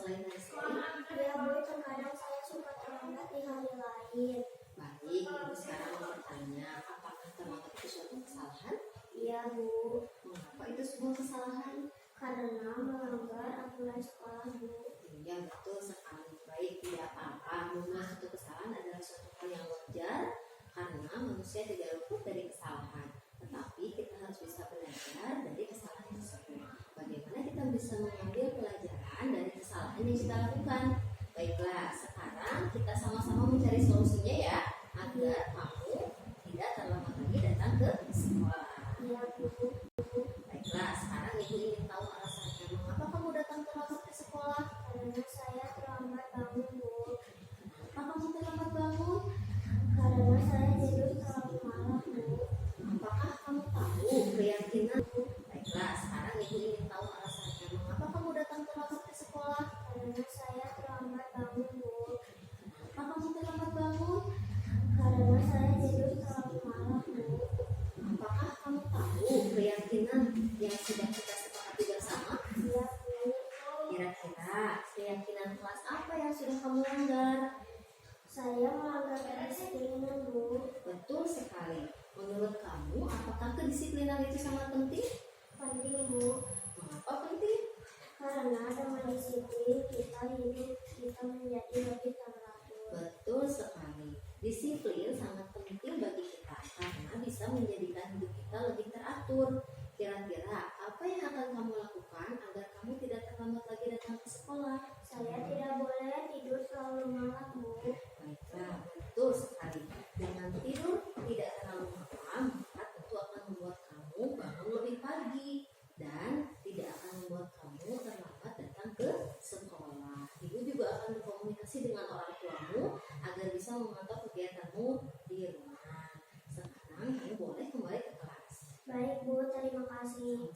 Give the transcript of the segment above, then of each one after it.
selain hari Senin? Ya Bu, terkadang saya suka terlambat di hari lain. Baik, Ibu sekarang mau bertanya, apakah terlambat itu suatu kesalahan? Iya Bu, Mengapa itu sebuah kesalahan? karena melanggar aturan sekolah Bu. Iya, betul sekali. Baik, tidak apa-apa. Membuat suatu kesalahan adalah suatu hal yang wajar karena manusia tidak luput dari kesalahan. Tetapi kita harus bisa belajar dari kesalahan tersebut. Bagaimana kita bisa mengambil pelajaran dari kesalahan yang kita lakukan? Baiklah, sekarang kita sama-sama mencari solusinya ya, agar kamu tidak terlambat lagi datang ke sekolah. Iya Bu. Baiklah, sekarang Ibu ingin tahu alasannya. Mengapa kamu datang terlambat ke sekolah? Karena saya terlambat bangun Bu. Kenapa kamu terlambat bangun? Karena saya tidur terlalu malam Bu. Apakah kamu tahu keyakinan? Baiklah, sekarang Ibu ingin tahu alasannya. Mengapa kamu datang terlambat ke sekolah? Karena saya terlambat bangun Bu. Kenapa kamu terlambat bangun? Karena saya tidur terlalu malam Bu. Apakah kamu tahu keyakinan yang sudah kita sepakati bersama? Iya Bu. Kira-kira keyakinan kelas apa yang sudah kamu langgar? Saya melanggar kedisiplinan Bu. Betul sekali. Menurut kamu, apakah kedisiplinan itu sangat penting? Penting Bu. Mengapa penting? Karena dengan disiplin kita hidup kita menjadi lebih teratur. Betul sekali. Disiplin sangat penting bagi kita karena bisa menjadikan hidup kita lebih teratur. Kira-kira apa yang akan kamu lakukan agar kamu tidak terlambat lagi datang ke sekolah? Saya tidak boleh tidur terlalu malam Bu. Baiklah, betul sekali. Dengan tidur tidak terlalu malam, maka tentu akan membuat kamu bangun lebih pagi dan tidak akan membuat kamu terlambat datang ke sekolah. Ibu juga akan berkomunikasi dengan orang tuamu agar bisa memantau kegiatanmu di rumah. Sekarang kamu boleh kembali ke kelas. Baik Bu, terima kasih.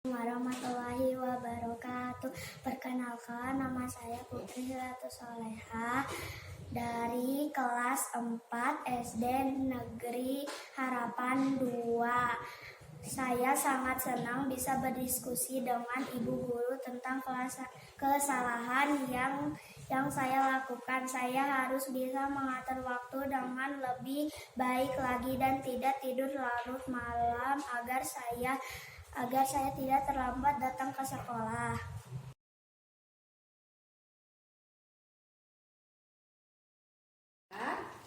Warahmatullahi wabarakatuh. Perkenalkan, nama saya Putri Hilatus Soleha dari kelas 4 SD Negeri Harapan 2. Saya sangat senang bisa berdiskusi dengan ibu guru tentang kesalahan yang saya lakukan. Saya harus bisa mengatur waktu dengan lebih baik lagi dan tidak tidur larut malam agar saya tidak terlambat datang ke sekolah.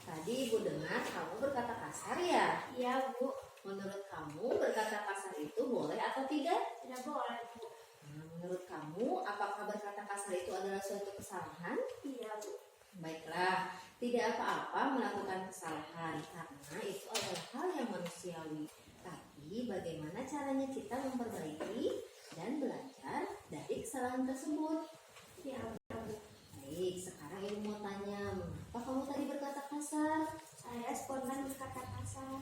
Tadi Ibu dengar kamu berkata kasar ya? Iya Bu, Menurut kamu berkata kasar itu boleh atau tidak? tidak boleh Bu. Nah, menurut kamu apakah berkata kasar itu adalah suatu kesalahan? Iya Bu. Baiklah, tidak apa-apa melakukan kesalahan karena itu adalah hal yang manusiawi. Tapi bagaimana caranya kita memperbaiki dan belajar dari kesalahan tersebut? Iya Bu. Baik, sekarang Ibu mau tanya, mengapa kamu tadi berkata kasar? Saya spontan berkata kasar.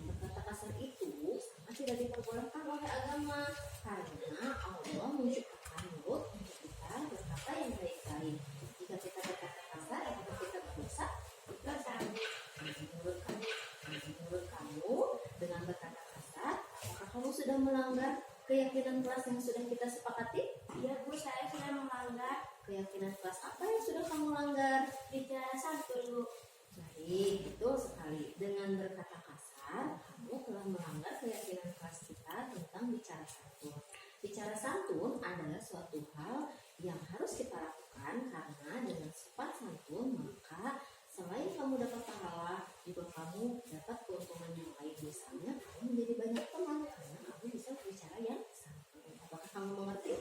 Berkata kasar itu sangat tidak diperbolehkan oleh agama karena Allah menciptakan mulut untuk kita berkata yang baik-baik. Jika kita berkata kasar, apakah kita berdosa? Dosa. Menurut kamu dengan berkata kasar, apakah kamu sudah melanggar keyakinan kelas yang sudah kita sepakati? Iya Bu, saya sudah melanggar. Keyakinan kelas apa yang sudah kamu langgar? Bicara santun Bu. Baik, betul sekali. Dengan berkata kasar, kamu telah melanggar keyakinan kelas kita tentang bicara santun. Bicara santun adalah suatu hal yang harus kita lakukan karena dengan sifat santun maka selain kamu dapat pahala, juga kamu dapat keuntungan yang lain. Misalnya, kamu menjadi banyak teman karena kamu bisa berbicara yang santun. Apakah kamu mengerti?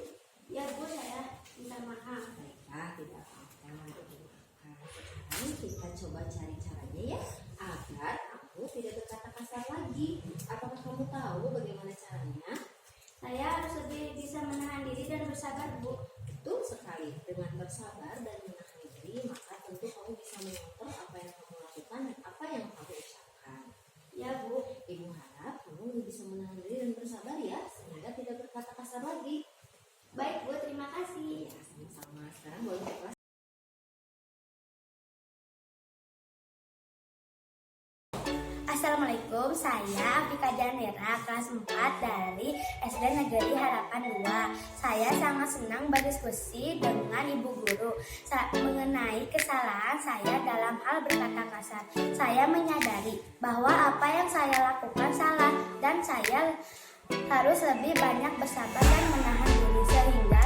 Ya Bu, saya minta maaf. Baiklah, tidak apa-apa. Sekarang kita coba cari caranya ya, agar kamu tidak berkata kasar lagi. Apakah kamu tahu bagaimana caranya? Saya harus lebih bisa menahan diri dan bersabar Bu. Betul sekali. Dengan bersabar dan menahan diri, maka tentu kamu bisa mengontrol apa yang kamu lakukan dan apa yang kamu ucapkan. Ya Bu. Ibu harap kamu lebih bisa menahan diri dan bersabar ya, sehingga tidak berkata kasar lagi. Baik Bu, terima kasih. Ya, sama-sama. Sekarang boleh ke kelas. Assalamualaikum, saya Afika Janera, kelas 4 dari SD Negeri Harapan 2. Saya sangat senang berdiskusi dengan Ibu Guru mengenai kesalahan saya dalam hal berkata kasar. Saya menyadari bahwa apa yang saya lakukan salah dan saya harus lebih banyak bersabar dan menahan diri sehingga